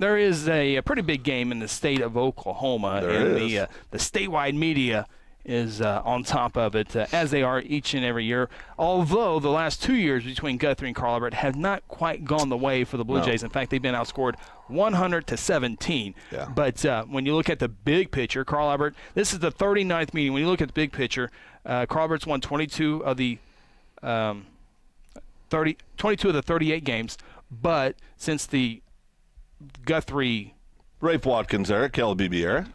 there is a pretty big game in the state of Oklahoma, and the statewide media is on top of it, as they are each and every year. Although the last 2 years between Guthrie and Carl Albert have not quite gone the way for the Blue Jays. In fact, they've been outscored 100-17. Yeah. But when you look at the big picture, Carl Albert, this is the 39th meeting. When you look at the big picture, Carl Albert's won 22 of the 38 games. But since the Guthrie – Rafe Watkins era, Kelly Beebe era.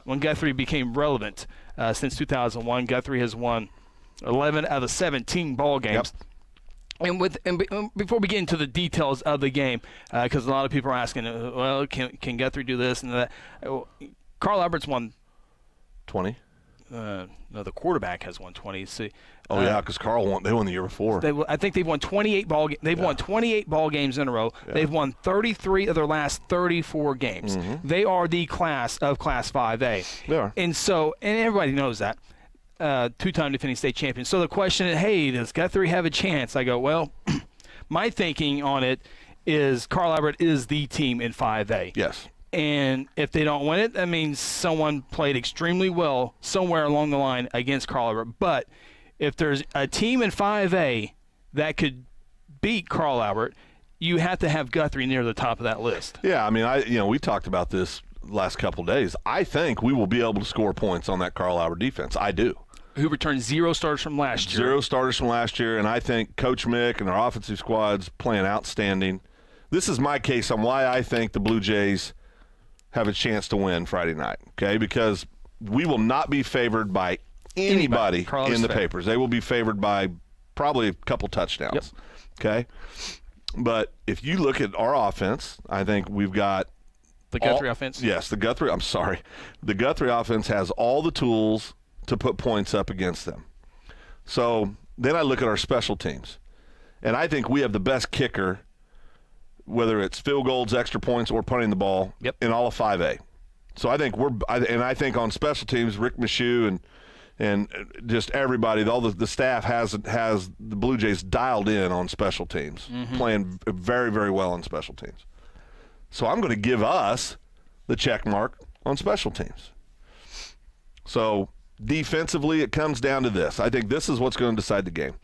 When Guthrie became relevant since 2001, Guthrie has won 11 out of 17 ball games. Yep. And before we get into the details of the game, because a lot of people are asking, well, can Guthrie do this and that? Carl Albert's won 20. No, the quarterback has won 20. See, because Carl won. They won the year before. I think they've won 28 ball. They've won 28 ball games in a row. Yeah. They've won 33 of their last 34 games. Mm-hmm. They are the class of Class 5A. They are. And everybody knows that. Two-time defending state champion. So the question is, hey, does Guthrie have a chance? I go, well, my thinking on it is Carl Albert is the team in 5A. Yes. And if they don't win it, that means someone played extremely well somewhere along the line against Carl Albert. But if there's a team in 5A that could beat Carl Albert, you have to have Guthrie near the top of that list. Yeah, I mean, we talked about this last couple of days. I think we will be able to score points on that Carl Albert defense. I do. Who returned 0 starters from last year. 0 starters from last year, and I think Coach Mick and our offensive squad's playing outstanding. This is my case on why I think the Blue Jays have a chance to win Friday night, okay? Because we will not be favored by anybody in the papers. They will be favored by probably a couple touchdowns, okay? But if you look at our offense, I think we've got the Guthrie offense? Yes, the Guthrie offense has all the tools to put points up against them. So then I look at our special teams, and I think we have the best kicker, whether it's field goals, extra points, or punting the ball in all of 5A. So I think I think on special teams, Rick Michoud and just everybody, all the staff has the Blue Jays dialed in on special teams, playing very, very well on special teams. So I'm going to give us the check mark on special teams. So defensively, it comes down to this. I think this is what's going to decide the game.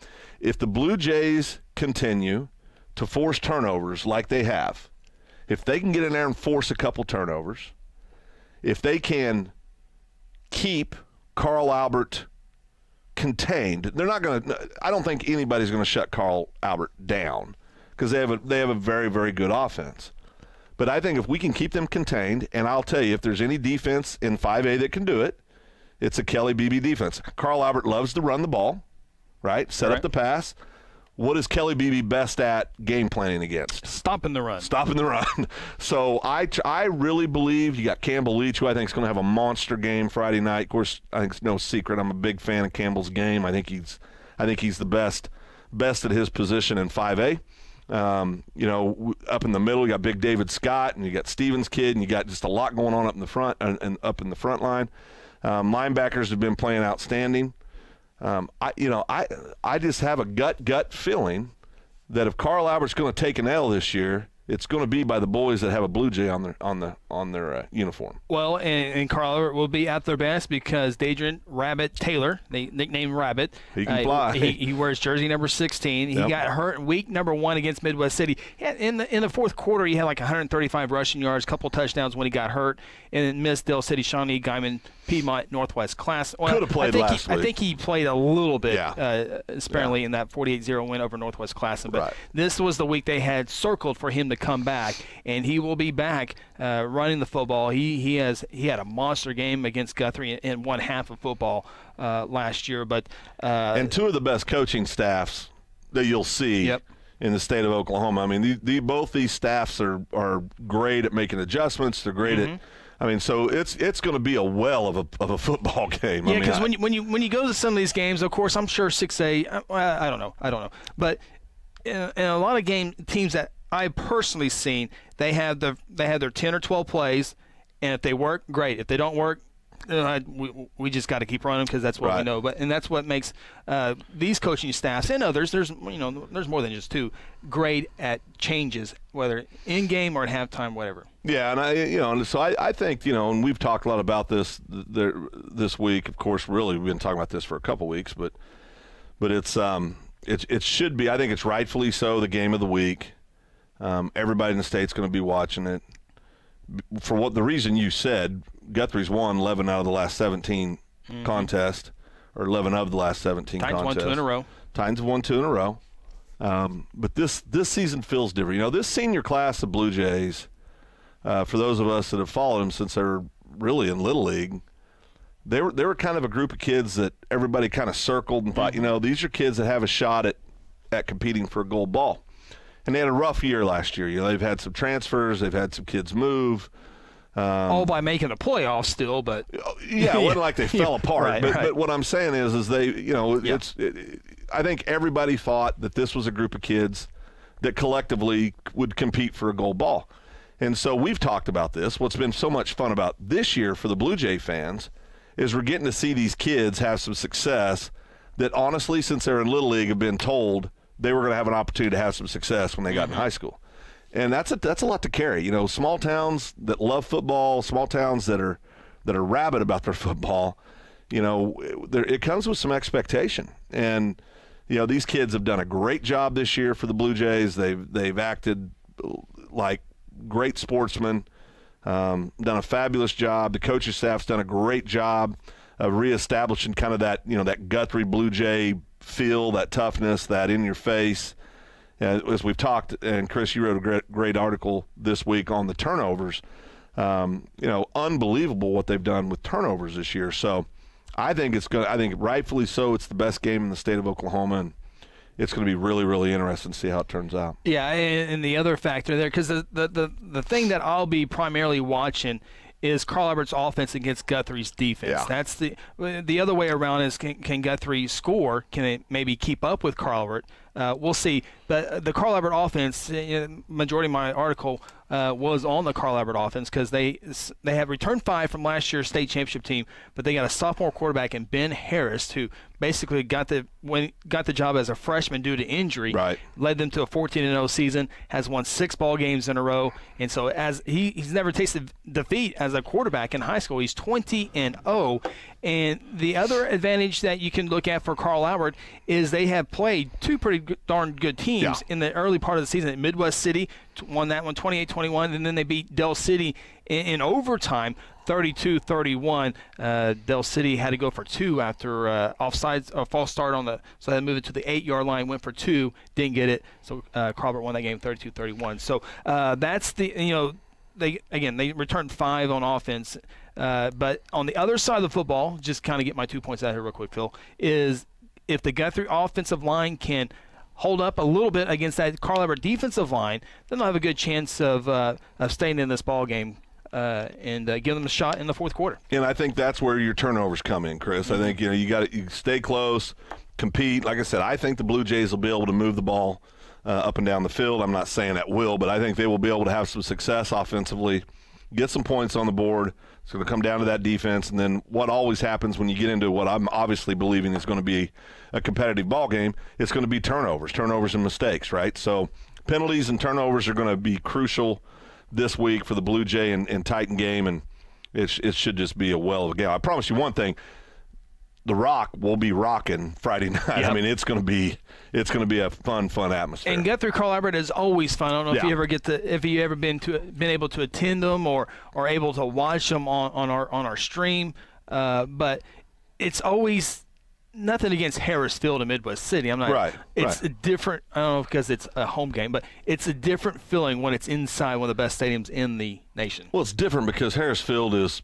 If the Blue Jays continue to force turnovers like they have, if they can get in there and force a couple turnovers, if they can keep Carl Albert contained, they're not going to – I don't think anybody's going to shut Carl Albert down because they have a very, very good offense. But I think if we can keep them contained, and I'll tell you, if there's any defense in 5A that can do it, it's a Kelly Beebe defense. Carl Albert loves to run the ball, right? Set up the pass. What is Kelly Beebe best at game planning against? Stopping the run. Stopping the run. So I really believe you got Campbell Leach, who I think is going to have a monster game Friday night. Of course, I think it's no secret I'm a big fan of Campbell's game. I think he's the best at his position in 5A. Up in the middle, you got Big David Scott, and you got Stevens' kid, and you got just a lot going on up in the front and up in the front line. Linebackers have been playing outstanding. I just have a gut feeling that if Carl Albert's going to take an L this year, it's going to be by the boys that have a Blue Jay on their uniform. Well, and Carl Albert will be at their best because Dadrian Rabbit Taylor, they nicknamed Rabbit. He can fly. He wears jersey number 16. He got hurt in week number 1 against Midwest City. In the fourth quarter, he had like 135 rushing yards, a couple touchdowns when he got hurt, and then missed Dale City, Shawnee, Guyman, Piedmont, Northwest class. Well, could have played last week. I think he played a little bit, sparingly in that 48-0 win over Northwest class. But this was the week they had circled for him to come back, and he will be back running the football. He had a monster game against Guthrie in one half of football last year. But and two of the best coaching staffs that you'll see in the state of Oklahoma. I mean, both these staffs are great at making adjustments. They're great at. I mean, so it's going to be a well of a football game. Yeah, because when you go to some of these games, of course, I'm sure 6A. I don't know, but in a lot of teams that I've personally seen, they have their 10 or 12 plays, and if they work, great. If they don't work, we just got to keep running because that's what we know. And that's what makes these coaching staffs and others. There's more than just two great at changes, whether in game or at halftime, whatever. Yeah, and so I think and we've talked a lot about this week. Of course, really we've been talking about this for a couple weeks, but it should be. I think it's rightfully so the game of the week. Everybody in the state's going to be watching it. For the reason you said, Guthrie's won 11 out of the last 17 contests, or 11 of the last 17 contests. Titans won 2 in a row. Titans have won 2 in a row. But this season feels different. This senior class of Blue Jays, for those of us that have followed them since they were really in Little League, they were kind of a group of kids that everybody kind of circled and thought, these are kids that have a shot at competing for a gold ball. And they had a rough year last year. They've had some transfers. They've had some kids move. All by making the playoffs still, but yeah, it wasn't like they fell apart. But what I'm saying is they, I think everybody thought that this was a group of kids that collectively would compete for a gold ball. And so we've talked about this. What's been so much fun about this year for the Blue Jay fans is we're getting to see these kids have some success that honestly, since they're in Little League, have been told they were going to have an opportunity to have some success when they got in high school. And that's a lot to carry. Small towns that love football, small towns that are rabid about their football, it comes with some expectation. And, these kids have done a great job this year for the Blue Jays. They've acted like great sportsmen, done a fabulous job. The coaching staff's done a great job of reestablishing kind of that, that Guthrie Blue Jay feel, that toughness, that in your face. As we've talked, and Chris, you wrote a great article this week on the turnovers. Unbelievable what they've done with turnovers this year. So I think I think rightfully so, it's the best game in the state of Oklahoma, and it's going to be really, really interesting to see how it turns out. Yeah, and the other factor there, because the thing that I'll be primarily watching is Carl Albert's offense against Guthrie's defense. Yeah. That's the other way around is can Guthrie score? Can they maybe keep up with Carl Albert? We'll see. But the Carl Albert offense, majority of my article was on the Carl Albert offense because they have returned 5 from last year's state championship team, but they got a sophomore quarterback in Ben Harris who basically got the job as a freshman due to injury. Right. Led them to a 14-0 season, has won 6 ball games in a row, and so as he's never tasted defeat as a quarterback in high school. He's 20-0. And the other advantage that you can look at for Carl Albert is they have played 2 pretty darn good teams in the early part of the season. Midwest City won that one 28-21, and then they beat Del City in overtime 32-31. Del City had to go for 2 after offsides, a false start so they moved it to the 8-yard line, went for 2, didn't get it. So Carl Albert won that game 32-31. So that's they returned 5 on offense. But on the other side of the football, just kind of get my 2 points out here real quick, Phil, is if the Guthrie offensive line can hold up a little bit against that Carl Albert defensive line, then they'll have a good chance of staying in this ball game and give them a shot in the fourth quarter. And I think that's where your turnovers come in, Chris. Mm-hmm. I think you stay close, compete. Like I said, I think the Blue Jays will be able to move the ball up and down the field. I'm not saying that will, but I think they will be able to have some success offensively, get some points on the board. It's going to come down to that defense, and then what always happens when you get into what I'm obviously believing is going to be a competitive ball game, it's going to be turnovers and mistakes, right? So penalties and turnovers are going to be crucial this week for the Blue Jay and Titan game, and it should just be a well of a game. I promise you one thing, the Rock will be rocking Friday night. Yep. I mean, it's going to be a fun atmosphere. And Guthrie Carl Albert is always fun. I don't know if you ever been able to attend them or able to watch them on our stream, but it's always nothing against Harris Field in Midwest City. I'm not. Right. It's a different. I don't know because it's a home game, but it's a different feeling when it's inside one of the best stadiums in the nation. Well, it's different because Harris Field is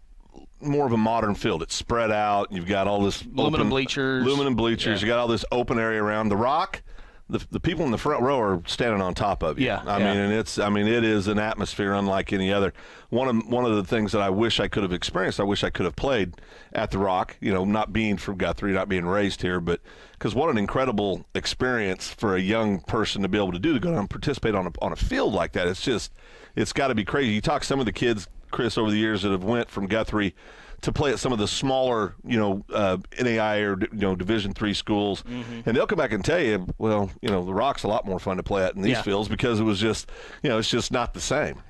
more of a modern field. It's spread out. You've got all this aluminum bleachers. Yeah. You got all this open area around. The Rock, the people in the front row are standing on top of you. Yeah. I mean, it is an atmosphere unlike any other. One of the things that I wish I could have experienced, I wish I could have played at the Rock, not being from Guthrie, not being raised here, but because what an incredible experience for a young person to be able to do, to go down and participate on a field like that. It's got to be crazy. You talk to some of the kids Chris, over the years that have went from Guthrie to play at some of the smaller, NAI or Division III schools, and they'll come back and tell you, well, the Rock's a lot more fun to play at in these fields because it was just, it's just not the same,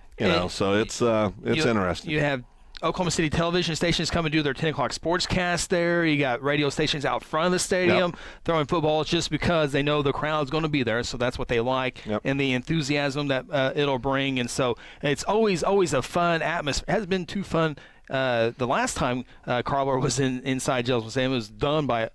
So it's interesting. You have Oklahoma City television stations come and do their 10 o'clock sportscast there. You got radio stations out front of the stadium throwing footballs just because they know the crowd's going to be there, so that's what they like, and the enthusiasm that it'll bring. And so it's always a fun atmosphere. It hasn't been too fun. The last time Carl was inside Jelson Stadium, it was done by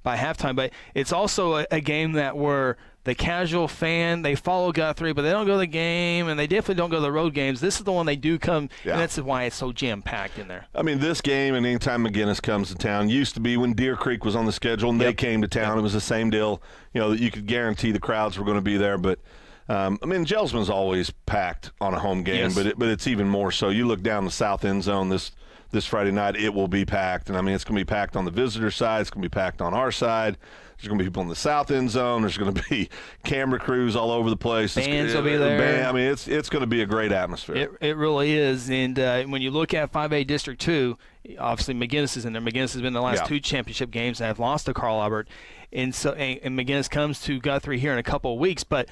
halftime. But it's also a game that where the casual fan, they follow Guthrie, but they don't go to the game, and they definitely don't go to the road games. This is the one they do come, and that's why it's so jam-packed in there. I mean, this game, and anytime McGinnis comes to town, used to be when Deer Creek was on the schedule and they came to town. It was the same deal, that you could guarantee the crowds were going to be there. But, Jelsman's always packed on a home game, but it's even more so. You look down the south end zone this Friday night, it will be packed. And, it's going to be packed on the visitor side. It's going to be packed on our side. There's going to be people in the south end zone. There's going to be camera crews all over the place. Bands will be there. It's going to be a great atmosphere. It really is. And when you look at 5A District 2, obviously McGinnis is in there. McGinnis has been in the last two championship games and have lost to Carl Albert. And so and McGinnis comes to Guthrie here in a couple of weeks. But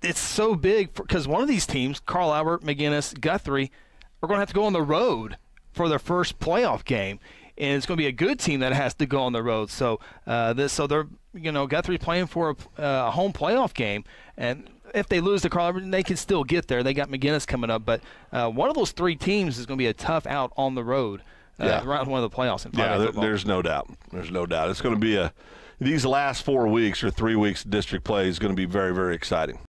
it's so big because one of these teams, Carl Albert, McGinnis, Guthrie, are going to have to go on the road for their first playoff game. And it's going to be a good team that has to go on the road. So they're Guthrie's playing for a home playoff game, and if they lose to Carl Albert, they can still get there. They got McGinnis coming up, but one of those three teams is going to be a tough out on the road. Around one of the playoffs in 5A football. There's no doubt. It's going to be these last 4 weeks or 3 weeks of district play is going to be very, very exciting.